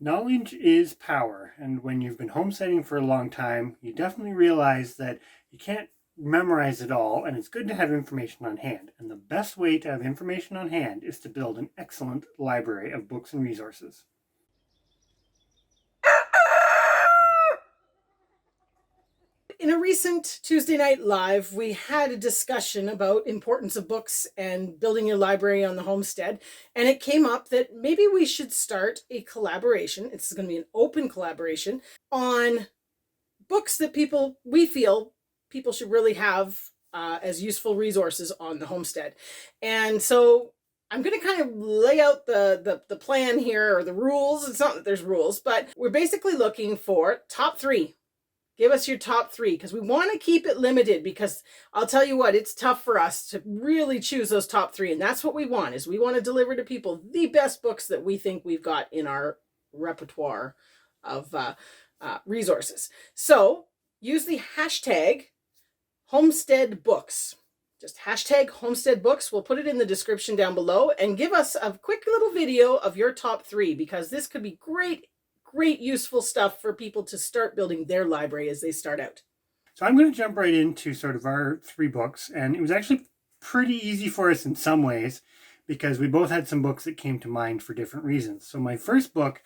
Knowledge is power, and when you've been homesteading for a long time, you definitely realize that you can't memorize it all, and it's good to have information on hand. And the best way to have information on hand is to build an excellent library of books and resources. In a recent Tuesday Night Live, we had a discussion about importance of books and building your library on the homestead. And it came up that maybe we should start a collaboration. It's going to be an open collaboration on books that we feel people should really have as useful resources on the homestead. And so I'm going to kind of lay out the plan here, or the rules. It's not that there's rules, but we're basically looking for top 3. Give us your top 3, because we want to keep it limited, because I'll tell you what, it's tough for us to really choose those top 3. And that's what we want, is we want to deliver to people the best books that we think we've got in our repertoire of resources. So use the hashtag Homestead Books. Just hashtag Homestead Books. We'll put it in the description down below, and give us a quick little video of your top 3, because this could be great useful stuff for people to start building their library as they start out. So I'm going to jump right into sort of our 3 books, and it was actually pretty easy for us in some ways, because we both had some books that came to mind for different reasons. So my first book,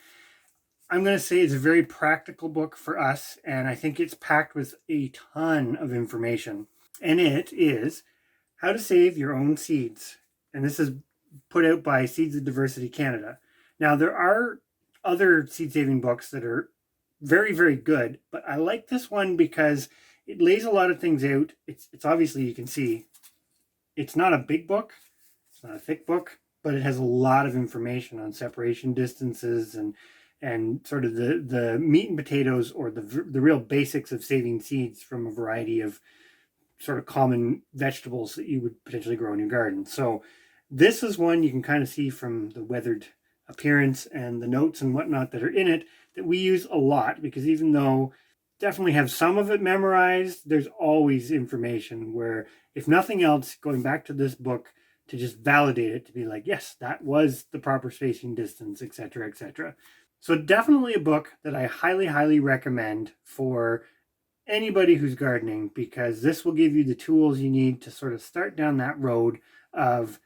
I'm going to say, is a very practical book for us, and I think it's packed with a ton of information. And it is How to Save Your Own Seeds. And this is put out by Seeds of Diversity Canada. Now, there are other seed saving books that are very, very good, but I like this one because it lays a lot of things out. It's obviously, you can see, it's not a big book, it's not a thick book, but it has a lot of information on separation distances and sort of the meat and potatoes, or the real basics of saving seeds from a variety of sort of common vegetables that you would potentially grow in your garden. So this is one you can kind of see from the weathered appearance and the notes and whatnot that are in it that we use a lot, because even though definitely have some of it memorized, there's always information where, if nothing else, going back to this book to just validate it, to be like, yes, that was the proper spacing distance, etc., etc. So definitely a book that I highly recommend for anybody who's gardening, because this will give you the tools you need to sort of start down that road of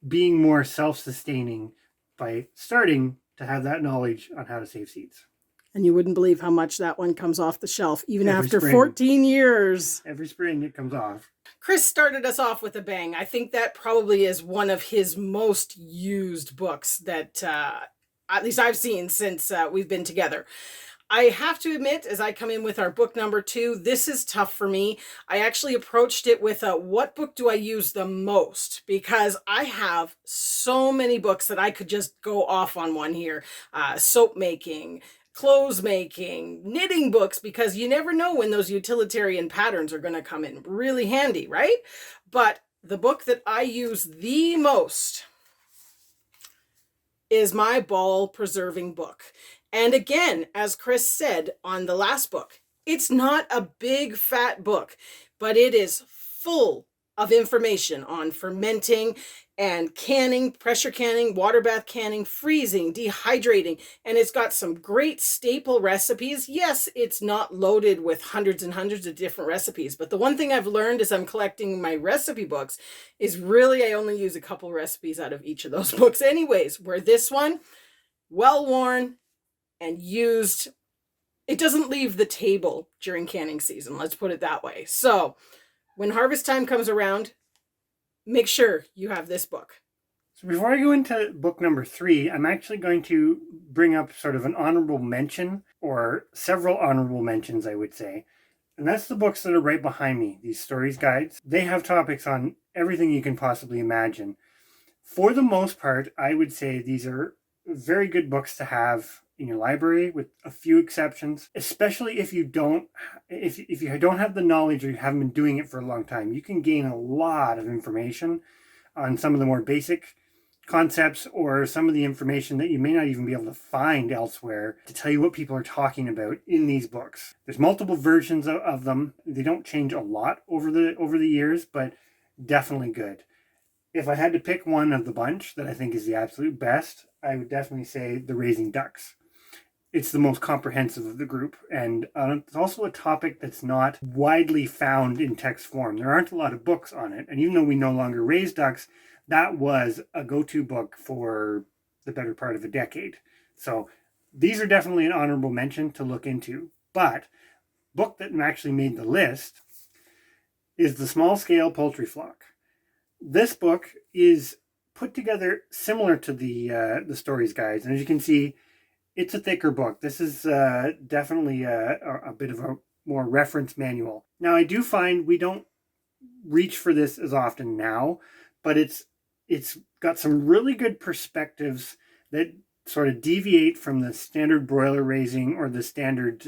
being more self-sustaining by starting to have that knowledge on how to save seeds. And you wouldn't believe how much that one comes off the shelf, even Every after spring. 14 years. Every spring it comes off. Chris started us off with a bang. I think that probably is one of his most used books that at least I've seen since we've been together. I have to admit, as I come in with our book number 2, this is tough for me. I actually approached it with what book do I use the most? Because I have so many books that I could just go off on one here. Soap making, clothes making, knitting books, because you never know when those utilitarian patterns are going to come in really handy, right? But the book that I use the most is my ball preserving book. And again, as Chris said on the last book, it's not a big fat book, but it is full of information on fermenting and canning, pressure canning, water bath canning, freezing, dehydrating, and it's got some great staple recipes. Yes, it's not loaded with hundreds and hundreds of different recipes, but the one thing I've learned as I'm collecting my recipe books is really I only use a couple recipes out of each of those books anyways, where this one, well worn and used, it doesn't leave the table during canning season, let's put it that way. So when harvest time comes around, make sure you have this book. So before I go into book number 3, I'm actually going to bring up sort of an honorable mention, or several honorable mentions, I would say. And that's the books that are right behind me, these stories guides. They have topics on everything you can possibly imagine. For the most part, I would say these are very good books to have in your library, with a few exceptions, especially if you don't have the knowledge, or you haven't been doing it for a long time. You can gain a lot of information on some of the more basic concepts, or some of the information that you may not even be able to find elsewhere, to tell you what people are talking about in these books. There's multiple versions of them. They don't change a lot over the years, but definitely good. If I had to pick one of the bunch that I think is the absolute best, I would definitely say The Raising Ducks. it's the most comprehensive of the group. And it's also a topic that's not widely found in text form. There aren't a lot of books on it. And even though we no longer raise ducks, that was a go-to book for the better part of a decade. So these are definitely an honorable mention to look into. But book that actually made the list is The Small Scale Poultry Flock. This book is put together similar to the stories guides. And as you can see, it's a thicker book. This is definitely a bit of a more reference manual. Now, I do find we don't reach for this as often now, but it's got some really good perspectives that sort of deviate from the standard broiler raising or the standard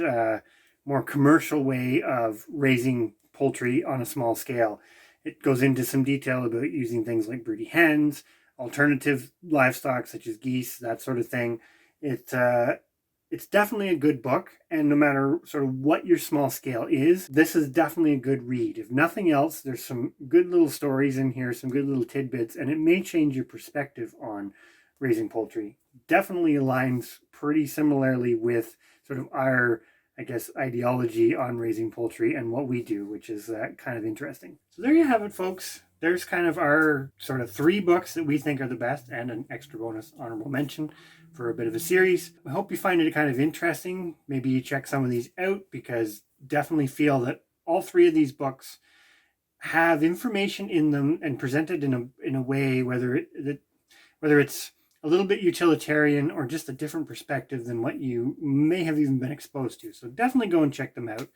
more commercial way of raising poultry on a small scale. It goes into some detail about using things like broody hens, alternative livestock such as geese, that sort of thing. It's definitely a good book, and no matter sort of what your small scale is, this is definitely a good read. If nothing else, there's some good little stories in here, some good little tidbits, and it may change your perspective on raising poultry. Definitely aligns pretty similarly with sort of our, I guess, ideology on raising poultry and what we do, which is kind of interesting. So there you have it, folks. There's kind of our sort of 3 books that we think are the best, and an extra bonus honorable mention for a bit of a series. I hope you find it kind of interesting. Maybe you check some of these out, because definitely feel that all 3 of these books have information in them and presented in a way, whether it's a little bit utilitarian or just a different perspective than what you may have even been exposed to. So definitely go and check them out.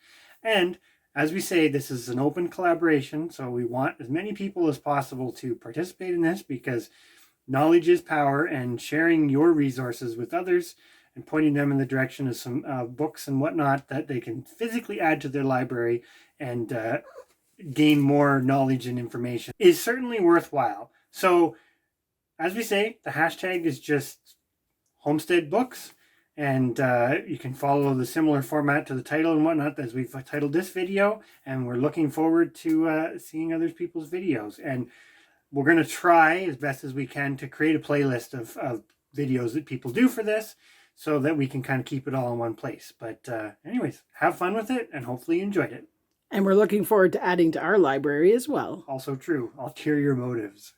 And as we say, this is an open collaboration, so we want as many people as possible to participate in this, because knowledge is power, and sharing your resources with others and pointing them in the direction of some books and whatnot that they can physically add to their library and gain more knowledge and information is certainly worthwhile. So as we say, the hashtag is just Homestead Books, and you can follow the similar format to the title and whatnot as we've titled this video, and we're looking forward to seeing other people's videos. And we're going to try as best as we can to create a playlist of videos that people do for this, so that we can kind of keep it all in one place. But anyways, have fun with it, and hopefully you enjoyed it. And we're looking forward to adding to our library as well. Also true. Ulterior motives.